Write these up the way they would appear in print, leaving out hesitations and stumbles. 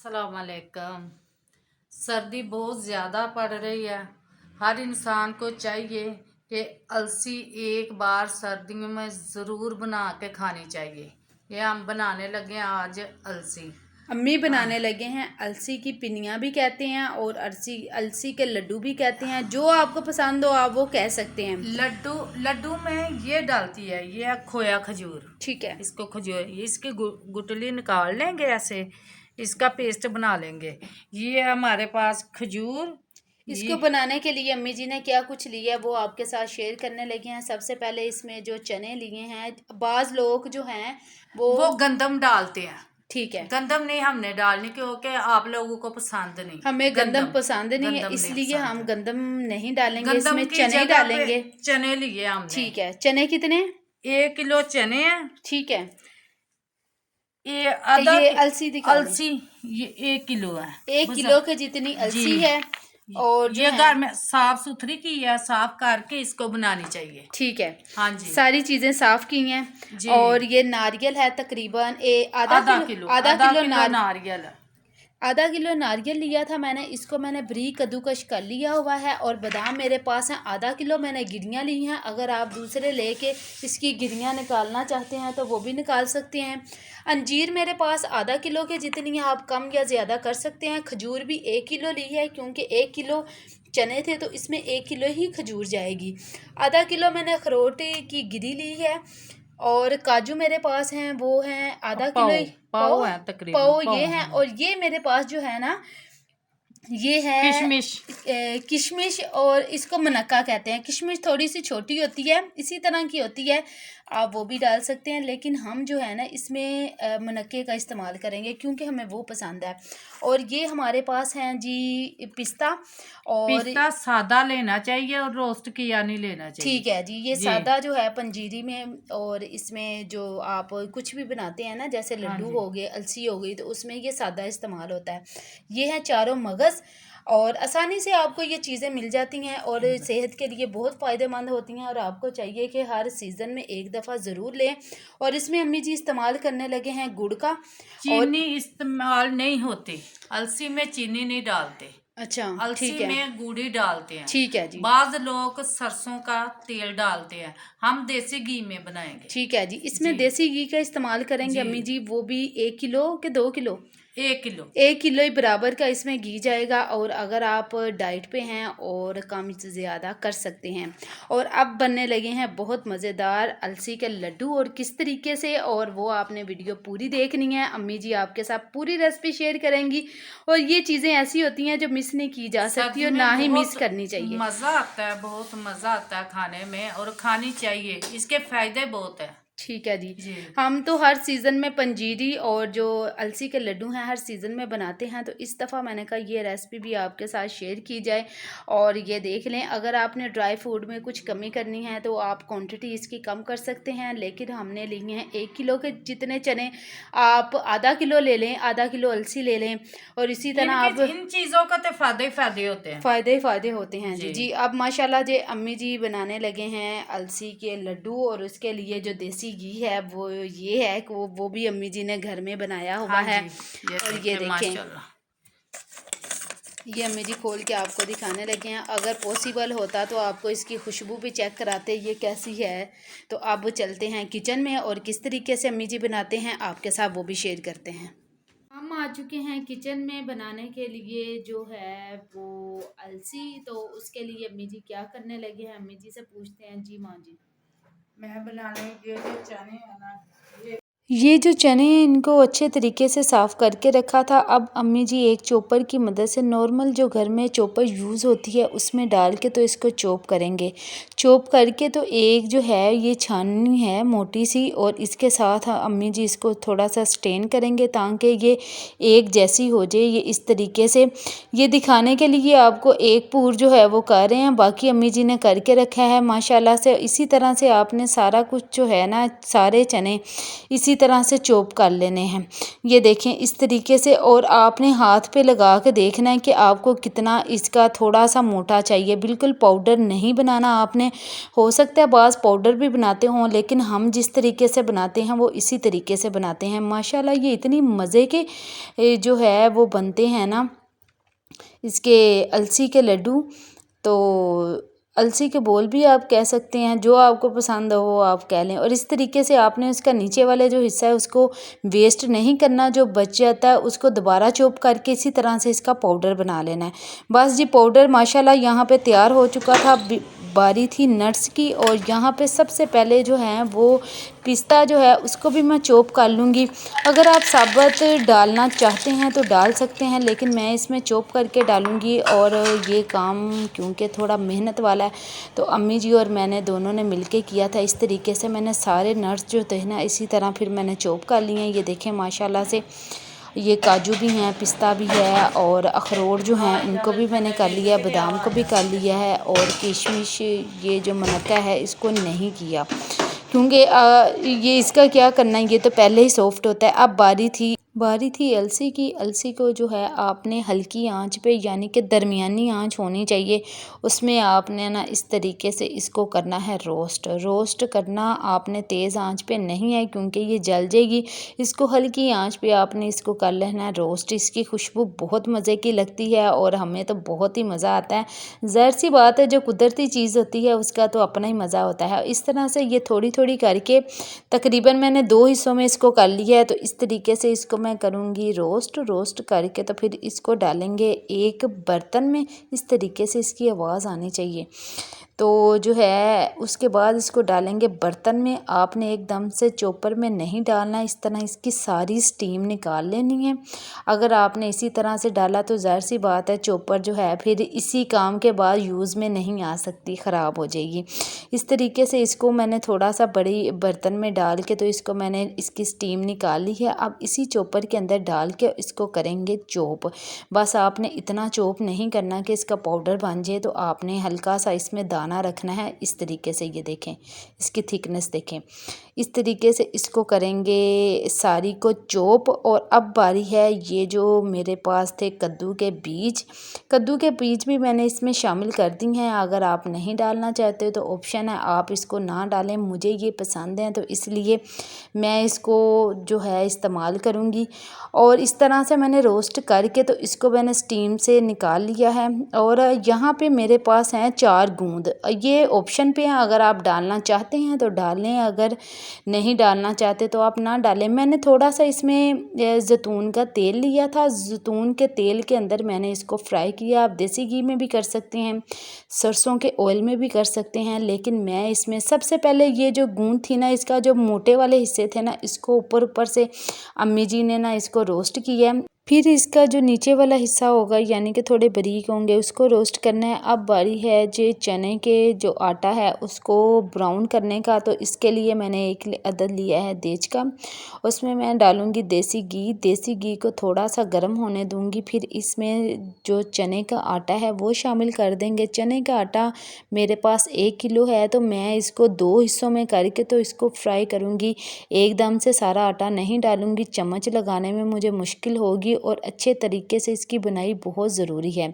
अस्सलाम वालेकुम। सर्दी बहुत ज़्यादा पड़ रही है। हर इंसान को चाहिए कि अलसी एक बार सर्दियों में ज़रूर बना के खानी चाहिए। ये हम बनाने लगे हैं आज अलसी। अम्मी बनाने लगे हैं। अलसी की पिनियाँ भी कहते हैं और अलसी अलसी के लड्डू भी कहते हैं। जो आपको पसंद हो आप वो कह सकते हैं। लड्डू लड्डू में ये डालती है, ये है खोया खजूर। ठीक है। इसको खजूर इसकी गुठली निकाल लेंगे, ऐसे इसका पेस्ट बना लेंगे। ये हमारे पास खजूर। इसको बनाने के लिए अम्मी जी ने क्या कुछ लिया है वो आपके साथ शेयर करने लगे हैं। सबसे पहले इसमें जो चने लिए हैं, बाज़ लोग जो हैं वो गंदम डालते हैं। ठीक है, गंदम नहीं हमने डालनी क्योंकि आप लोगों को पसंद नहीं। हमें गंदम पसंद नहीं है, गंदम नहीं इसलिए पसंद हम है। गंदम नहीं डालेंगे, गंदम इसमें की चने जगह पे डालेंगे। चने लिए हमने। ठीक है, चने कितने? 1 किलो चने हैं। ठीक है, ये ये अलसी दिखा दें। अलसी ये 1 किलो है। 1 किलो के जितनी अलसी है। और जो ये घर में साफ सुथरी की है, साफ करके इसको बनानी चाहिए। ठीक है, हाँ जी, सारी चीजें साफ की हैं। और ये नारियल है तकरीबन आधा किलो नारियल। आधा किलो नारियल लिया था मैंने। इसको मैंने बरीक कद्दूकश कर लिया हुआ है। और बादाम मेरे पास हैं आधा किलो, मैंने गिरियाँ ली हैं। अगर आप दूसरे लेके इसकी गिरियाँ निकालना चाहते हैं तो वो भी निकाल सकते हैं। अंजीर मेरे पास आधा किलो के जितनी है, आप कम या ज़्यादा कर सकते हैं। खजूर भी 1 किलो ली है, क्योंकि 1 किलो चने थे तो इसमें 1 किलो ही खजूर जाएगी। आधा किलो मैंने अखरोट की गिरी ली है। और काजू मेरे पास हैं, वो हैं आधा किलो। पाव है तकरीबन, पाव ये हैं। और ये मेरे पास जो है ना, ये है किशमिश और इसको मनक्का कहते हैं। किशमिश थोड़ी सी छोटी होती है, इसी तरह की होती है, आप वो भी डाल सकते हैं। लेकिन हम जो है ना इसमें मनक्के का इस्तेमाल करेंगे क्योंकि हमें वो पसंद है। और ये हमारे पास हैं जी पिस्ता। और पिस्ता सादा लेना चाहिए और रोस्ट किया नहीं लेना चाहिए। ठीक है जी, ये सादा जो है पंजीरी में। और इसमें जो आप कुछ भी बनाते हैं ना, जैसे लड्डू हो गए, अलसी हो गई, तो उसमें ये सादा इस्तेमाल होता है। ये है चारों मगज़। और आसानी से आपको ये चीज़ें मिल जाती हैं और सेहत के लिए बहुत फ़ायदेमंद होती हैं। और आपको चाहिए कि हर सीज़न में एक दफ़ा ज़रूर लें। और इसमें अम्मी जी इस्तेमाल करने लगे हैं गुड़ का। चीनी इस्तेमाल नहीं होती, अलसी में चीनी नहीं डालते। अच्छा, अलसी में गुड़ ही डालते हैं। ठीक है जी। बाज़ लोग सरसों का तेल डालते हैं, हम देसी घी में बनाएंगे। ठीक है जी, इसमें देसी घी का इस्तेमाल करेंगे अम्मी जी। वो भी 1 किलो के 2 किलो? 1 किलो। 1 किलो ही बराबर का इसमें घी जाएगा। और अगर आप डाइट पे हैं और कम ज़्यादा कर सकते हैं। और अब बनने लगे हैं बहुत मज़ेदार अलसी के लड्डू। और किस तरीके से, और वो आपने वीडियो पूरी देखनी है। अम्मी जी आपके साथ पूरी रेसिपी शेयर करेंगी। और ये चीज़ें ऐसी होती हैं जो मिस नहीं की जा सकती और ना ही मिस करनी चाहिए। मज़ा आता है, बहुत मज़ा आता है खाने में, और खानी चाहिए, इसके फ़ायदे बहुत है। ठीक है जी। हम तो हर सीज़न में पंजीरी और जो अलसी के लड्डू हैं हर सीज़न में बनाते हैं। तो इस दफ़ा मैंने कहा ये रेसिपी भी आपके साथ शेयर की जाए। और ये देख लें, अगर आपने ड्राई फ्रूट में कुछ कमी करनी है तो आप क्वांटिटी इसकी कम कर सकते हैं। लेकिन हमने लिए हैं 1 किलो के जितने चने, आप आधा किलो ले लें, आधा किलो अलसी ले लें। और इसी तरह आप इन चीज़ों का तो फ़ायदे होते हैं, फ़ायदे होते हैं जी। अब माशाल्लाह जी अम्मी जी बनाने लगे हैं अलसी के लड्डू। और उसके लिए जो देसी घी है वो ये है कि वो भी अम्मी जी ने घर में बनाया हुआ है। और ये देखें, ये अम्मी जी खोल के आपको दिखाने लगे हैं। अगर पॉसिबल होता तो आपको इसकी खुशबू भी चेक कराते ये कैसी है। तो अब चलते हैं किचन में और किस तरीके से अम्मी जी बनाते हैं आपके साथ वो भी शेयर करते हैं। हम आ चुके हैं किचन में बनाने के लिए जो है वो अलसी। तो उसके लिए अम्मी जी क्या करने लगे हैं, अम्मी जी से पूछते हैं। जी माँ जी, मैं बनाने ये जो चने है ना, ये जो चने हैं इनको अच्छे तरीके से साफ़ करके रखा था। अब अम्मी जी एक चॉपर की मदद से, नॉर्मल जो घर में चॉपर यूज़ होती है उसमें डाल के तो इसको चॉप करेंगे। चॉप करके तो एक जो है ये छाननी है मोटी सी, और इसके साथ अम्मी जी इसको थोड़ा सा स्टेन करेंगे ताकि ये एक जैसी हो जाए। ये इस तरीके से, ये दिखाने के लिए आपको एक पूर जो है वो कर रहे हैं, बाकी अम्मी जी ने करके रखा है माशाल्लाह से। इसी तरह से आपने सारा कुछ जो है ना, सारे चने इसी तरह से चॉप कर लेने हैं। ये देखें इस तरीके से, और आपने हाथ पे लगा के देखना है कि आपको कितना इसका थोड़ा सा मोटा चाहिए। बिल्कुल पाउडर नहीं बनाना आपने। हो सकता है बाज़ पाउडर भी बनाते हों, लेकिन हम जिस तरीके से बनाते हैं वो इसी तरीके से बनाते हैं। माशाल्लाह ये इतनी मज़े के जो है वो बनते हैं ना इसके अलसी के लड्डू। तो अलसी के बोल भी आप कह सकते हैं, जो आपको पसंद हो वो आप कह लें। और इस तरीके से आपने उसका नीचे वाले जो हिस्सा है उसको वेस्ट नहीं करना, जो बच जाता है उसको दोबारा चॉप करके इसी तरह से इसका पाउडर बना लेना है। बस जी पाउडर माशाल्लाह यहाँ पे तैयार हो चुका था। बारी थी नट्स की, और यहाँ पे सबसे पहले जो है वो पिस्ता जो है उसको भी मैं चॉप कर लूँगी। अगर आप साबुत डालना चाहते हैं तो डाल सकते हैं, लेकिन मैं इसमें चॉप करके डालूँगी। और ये काम क्योंकि थोड़ा मेहनत वाला है तो अम्मी जी और मैंने दोनों ने मिलके किया था। इस तरीके से मैंने सारे नट्स जो थे ना इसी तरह फिर मैंने चॉप कर लिए हैं। ये देखें माशाल्लाह से ये काजू भी हैं, पिस्ता भी है, और अखरोट जो हैं इनको भी मैंने कर लिया है, बादाम को भी कर लिया है, और किशमिश ये जो मुनक्का है इसको नहीं किया, क्योंकि ये इसका क्या करना है, ये तो पहले ही सॉफ्ट होता है। अब बारी थी अलसी की। अलसी को जो है आपने हल्की आंच पे, यानी कि दरमियानी आंच होनी चाहिए, उसमें आपने ना इस तरीके से इसको करना है रोस्ट करना आपने तेज़ आंच पे नहीं है, क्योंकि ये जल जाएगी। इसको हल्की आंच पे आपने इसको कर लेना है रोस्ट। इसकी खुशबू बहुत मज़े की लगती है और हमें तो बहुत ही मज़ा आता है। ज़ाहिर सी बात है, जो कुदरती चीज़ होती है उसका तो अपना ही मज़ा होता है। इस तरह से ये थोड़ी थोड़ी करके तकरीबन मैंने 2 हिस्सों में इसको कर लिया है। तो इस तरीके से इसको मैं करूँगी रोस्ट करके, तो फिर इसको डालेंगे एक बर्तन में। इस तरीके से इसकी आवाज़ आनी चाहिए। तो जो है उसके बाद इसको डालेंगे बर्तन में। आपने एकदम से चॉपर में नहीं डालना, इस तरह इसकी सारी स्टीम निकाल लेनी है। अगर आपने इसी तरह से डाला तो ज़ाहिर सी बात है चॉपर जो है फिर इसी काम के बाद यूज़ में नहीं आ सकती, ख़राब हो जाएगी। इस तरीके से इसको मैंने थोड़ा सा बड़ी बर्तन में डाल के, तो इसको मैंने इसकी स्टीम निकाल ली है। अब इसी चॉपर के अंदर डाल के इसको करेंगे चॉप। बस आपने इतना चॉप नहीं करना कि इसका पाउडर बन जाए, तो आपने हल्का सा इसमें दाना रखना है। इस तरीके से ये देखें, इसकी थिकनेस देखें। इस तरीके से इसको करेंगे सारी को चॉप। और अब बारी है, ये जो मेरे पास थे कद्दू के बीज भी मैंने इसमें शामिल कर दी हैं। अगर आप नहीं डालना चाहते तो ऑप्शन है, आप इसको ना डालें। मुझे ये पसंद हैं तो इसलिए मैं इसको जो है इस्तेमाल करूँगी। और इस तरह से मैंने रोस्ट करके तो इसको मैंने स्टीम से निकाल लिया है। और यहाँ पे मेरे पास हैं 4 गूंद। ये ऑप्शन पे हैं, अगर आप डालना चाहते हैं तो डालें, अगर नहीं डालना चाहते तो आप ना डालें। मैंने थोड़ा सा इसमें ज़ैतून का तेल लिया था। ज़ैतून के तेल के अंदर मैंने इसको फ्राई किया। आप देसी घी में भी कर सकते हैं, सरसों के ऑयल में भी कर सकते हैं, लेकिन मैं इसमें सबसे पहले ये जो गूंद थी ना, इसका जो मोटे वाले हिस्से थे ना, इसको ऊपर से अम्मी जी ने ना इसको रोस्ट किया। फिर इसका जो नीचे वाला हिस्सा होगा, यानी कि थोड़े बारीक होंगे, उसको रोस्ट करना है। अब बारी है जो चने के जो आटा है उसको ब्राउन करने का। तो इसके लिए मैंने 1 अदद लिया है देज का। उसमें मैं डालूँगी देसी घी को थोड़ा सा गर्म होने दूँगी। फिर इसमें जो चने का आटा है वो शामिल कर देंगे। चने का आटा मेरे पास 1 किलो है, तो मैं इसको 2 हिस्सों में करके तो इसको फ्राई करूँगी। एकदम से सारा आटा नहीं डालूँगी, चम्मच लगाने में मुझे मुश्किल होगी। और अच्छे तरीके से इसकी बनाई बहुत ज़रूरी है,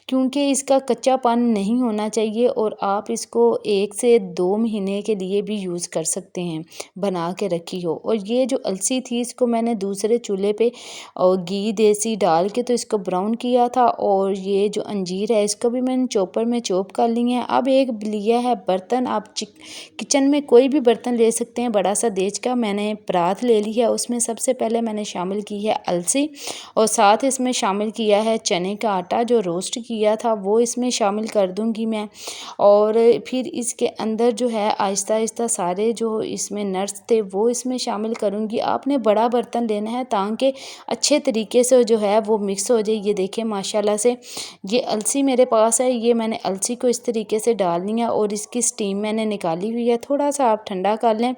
क्योंकि इसका कच्चापन नहीं होना चाहिए। और आप इसको 1 से 2 महीने के लिए भी यूज़ कर सकते हैं, बना के रखी हो। और ये जो अलसी थी इसको मैंने दूसरे चूल्हे पे और घी देसी डाल के तो इसको ब्राउन किया था। और ये जो अंजीर है इसको भी मैंने चॉपर में चॉप कर ली है। अब एक लिया है बर्तन, आप किचन में कोई भी बर्तन ले सकते हैं, बड़ा सा देज का। मैंने परात ले ली है, उसमें सबसे पहले मैंने शामिल की है अलसी, और साथ इसमें शामिल किया है चने का आटा जो रोस्ट किया था, वो इसमें शामिल कर दूंगी मैं। और फिर इसके अंदर जो है आहिस्ता आहिस्ता सारे जो इसमें नट्स थे वो इसमें शामिल करूंगी। आपने बड़ा बर्तन लेना है ताकि अच्छे तरीके से जो है वो मिक्स हो जाए। ये देखें माशाल्लाह से ये अलसी मेरे पास है, ये मैंने अलसी को इस तरीके से डाल लिया और इसकी स्टीम मैंने निकाली हुई है। थोड़ा सा आप ठंडा कर लें,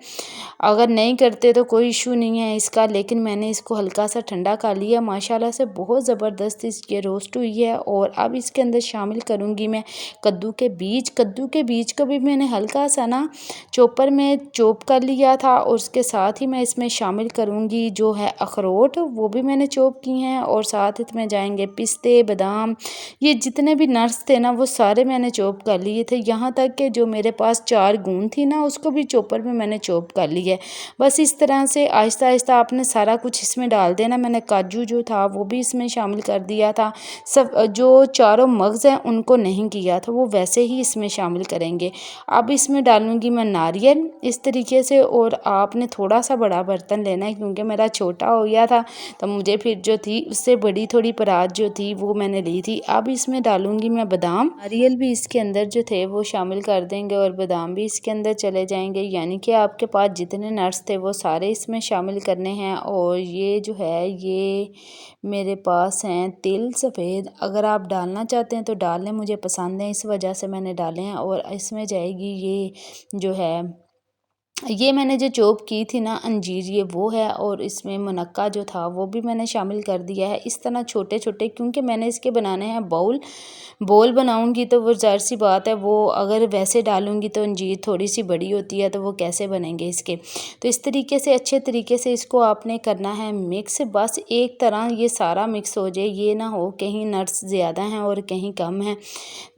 अगर नहीं करते तो कोई इशू नहीं है इसका, लेकिन मैंने इसको हल्का सा ठंडा कर लिया। माशाल्लाह से बहुत ज़बरदस्त ये रोस्ट हुई है। और अब इसके अंदर शामिल करूँगी मैं कद्दू के बीज। कद्दू के बीज को भी मैंने हल्का सा ना चॉपर में चॉप कर लिया था, और उसके साथ ही मैं इसमें शामिल करूँगी जो है अखरोट, वो भी मैंने चॉप किए हैं। और साथ इसमें जाएंगे पिस्ते, बादाम, ये जितने भी नट्स थे ना वो सारे मैंने चॉप कर लिए थे। यहाँ तक कि जो मेरे पास 4 गूंद थी ना उसको भी चॉपर में मैंने चॉप कर लिया है। बस इस तरह से आहिस्ता आहिस्ता आपने सारा कुछ इसमें डाल देना। मैंने काजू जो था वो भी इसमें शामिल कर दिया था। सब जो चारों मग्ज़ हैं उनको नहीं किया था, वो वैसे ही इसमें शामिल करेंगे। अब इसमें डालूँगी मैं नारियल इस तरीके से। और आपने थोड़ा सा बड़ा बर्तन लेना है क्योंकि मेरा छोटा हो गया था, तो मुझे फिर जो थी उससे बड़ी थोड़ी परात जो थी वो मैंने ली थी। अब इसमें डालूँगी मैं बादाम, नारियल भी इसके अंदर जो थे वो शामिल कर देंगे और बादाम भी इसके अंदर चले जाएंगे। यानी कि आपके पास जितने नट्स थे वो सारे इसमें शामिल करने हैं। और ये जो है ये मेरे पास हैं तिल सफ़ेद, अगर आप डालना चाहते हैं तो डाल लें, मुझे पसंद है इस वजह से मैंने डाले हैं। और इसमें जाएगी ये जो है ये मैंने जो चॉप की थी ना अंजीर, ये वो है। और इसमें मुनक्का जो था वो भी मैंने शामिल कर दिया है इस तरह छोटे छोटे, क्योंकि मैंने इसके बनाने हैं बॉल बनाऊंगी तो वो ज़ाहिर सी बात है वो अगर वैसे डालूंगी तो अंजीर थोड़ी सी बड़ी होती है तो वो कैसे बनेंगे इसके। तो इस तरीके से अच्छे तरीके से इसको आपने करना है मिक्स। बस एक तरह ये सारा मिक्स हो जाए, ये ना हो कहीं नट्स ज़्यादा हैं और कहीं कम हैं।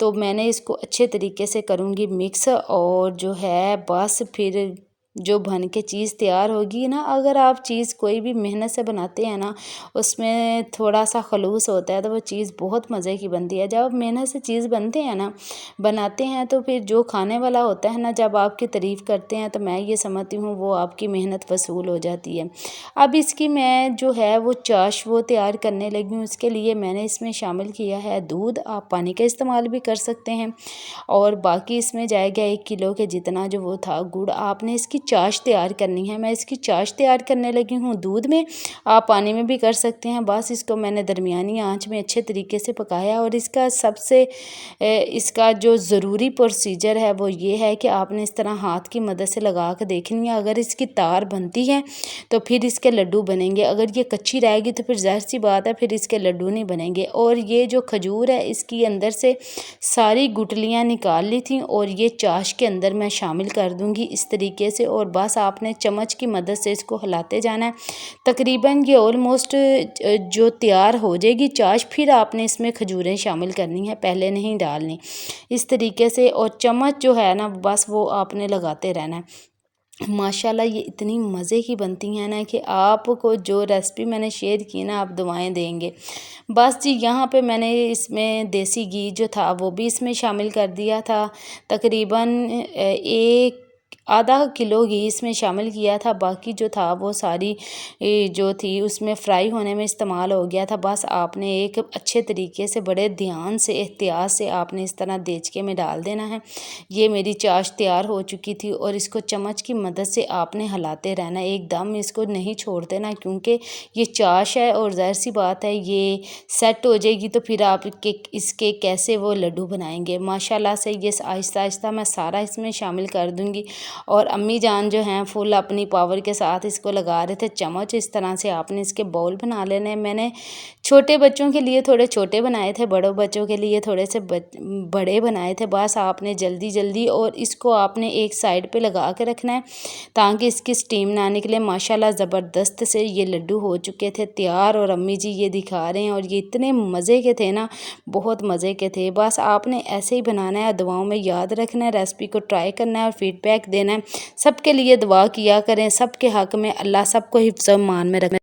तो मैंने इसको अच्छे तरीके से करूँगी मिक्स। और जो है बस फिर जो बन के चीज़ तैयार होगी ना, अगर आप चीज़ कोई भी मेहनत से बनाते हैं ना उसमें थोड़ा सा खलूस होता है तो वो चीज़ बहुत मज़े की बनती है। जब मेहनत से चीज़ बनते हैं ना बनाते हैं तो फिर जो खाने वाला होता है ना जब आपकी तारीफ़ करते हैं तो मैं ये समझती हूँ वो आपकी मेहनत वसूल हो जाती है। अब इसकी मैं जो है वो चाश वो तैयार करने लगी हूँ। इसके लिए मैंने इसमें शामिल किया है दूध, आप पानी का इस्तेमाल भी कर सकते हैं। और बाकी इसमें जाएगा 1 किलो के जितना जो वो था गुड़। आपने इसकी चाश तैयार करनी है। मैं इसकी चाश तैयार करने लगी हूँ दूध में, आप पानी में भी कर सकते हैं। बस इसको मैंने दरमियानी आंच में अच्छे तरीके से पकाया। और इसका इसका जो ज़रूरी प्रोसीजर है वो ये है कि आपने इस तरह हाथ की मदद से लगा कर देखनी है। अगर इसकी तार बनती है तो फिर इसके लड्डू बनेंगे, अगर ये कच्ची रहेगी तो फिर ज़ाहिर सी बात है फिर इसके लड्डू नहीं बनेंगे। और ये जो खजूर है इसकी अंदर से सारी गुठलियाँ निकाल ली थी और ये चाश के अंदर मैं शामिल कर दूँगी इस तरीके से। और बस आपने चम्मच की मदद से इसको हिलाते जाना है। तकरीबन ये ऑलमोस्ट जो तैयार हो जाएगी चाश, फिर आपने इसमें खजूरें शामिल करनी है, पहले नहीं डालनी इस तरीके से। और चम्मच जो है ना बस वो आपने लगाते रहना है। माशाल्लाह ये इतनी मज़े की बनती हैं ना कि आपको जो रेसिपी मैंने शेयर की ना आप दुआएं देंगे। बस जी यहाँ पे मैंने इसमें देसी घी जो था वो भी इसमें शामिल कर दिया था। तकरीबन एक आधा किलो घी इसमें शामिल किया था। बाकी जो था वो सारी जो थी उसमें फ्राई होने में इस्तेमाल हो गया था। बस आपने एक अच्छे तरीके से बड़े ध्यान से एहतियात से आपने इस तरह देचके में डाल देना है। ये मेरी चाश तैयार हो चुकी थी और इसको चम्मच की मदद से आपने हिलाते रहना, एकदम इसको नहीं छोड़ देना क्योंकि ये चाश है और ज़ाहिर सी बात है ये सेट हो जाएगी तो फिर आप इसके कैसे वो लड्डू बनाएंगे। माशाल्लाह से ये आहिस्ता आहिस्ता मैं सारा इसमें शामिल कर दूँगी। और अम्मी जान जो हैं फुल अपनी पावर के साथ इसको लगा रहे थे चम्मच। इस तरह से आपने इसके बाउल बना लेने। मैंने छोटे बच्चों के लिए थोड़े छोटे बनाए थे, बड़ों बच्चों के लिए थोड़े से बड़े बनाए थे। बस आपने जल्दी जल्दी और इसको आपने एक साइड पे लगा के रखना है ताकि इसकी स्टीम ना निकले। माशाल्लाह ज़बरदस्त से ये लड्डू हो चुके थे तैयार और अम्मी जी ये दिखा रहे हैं और ये इतने मज़े के थे ना, बहुत मज़े के थे। बस आपने ऐसे ही बनाना है, दुआओं में याद रखना है, रेसिपी को ट्राई करना है और फीडबैक देना है। सबके लिए दुआ किया करें, सबके हक़ में। अल्लाह सबको हिफ्ज़-ओ-मान में रखें।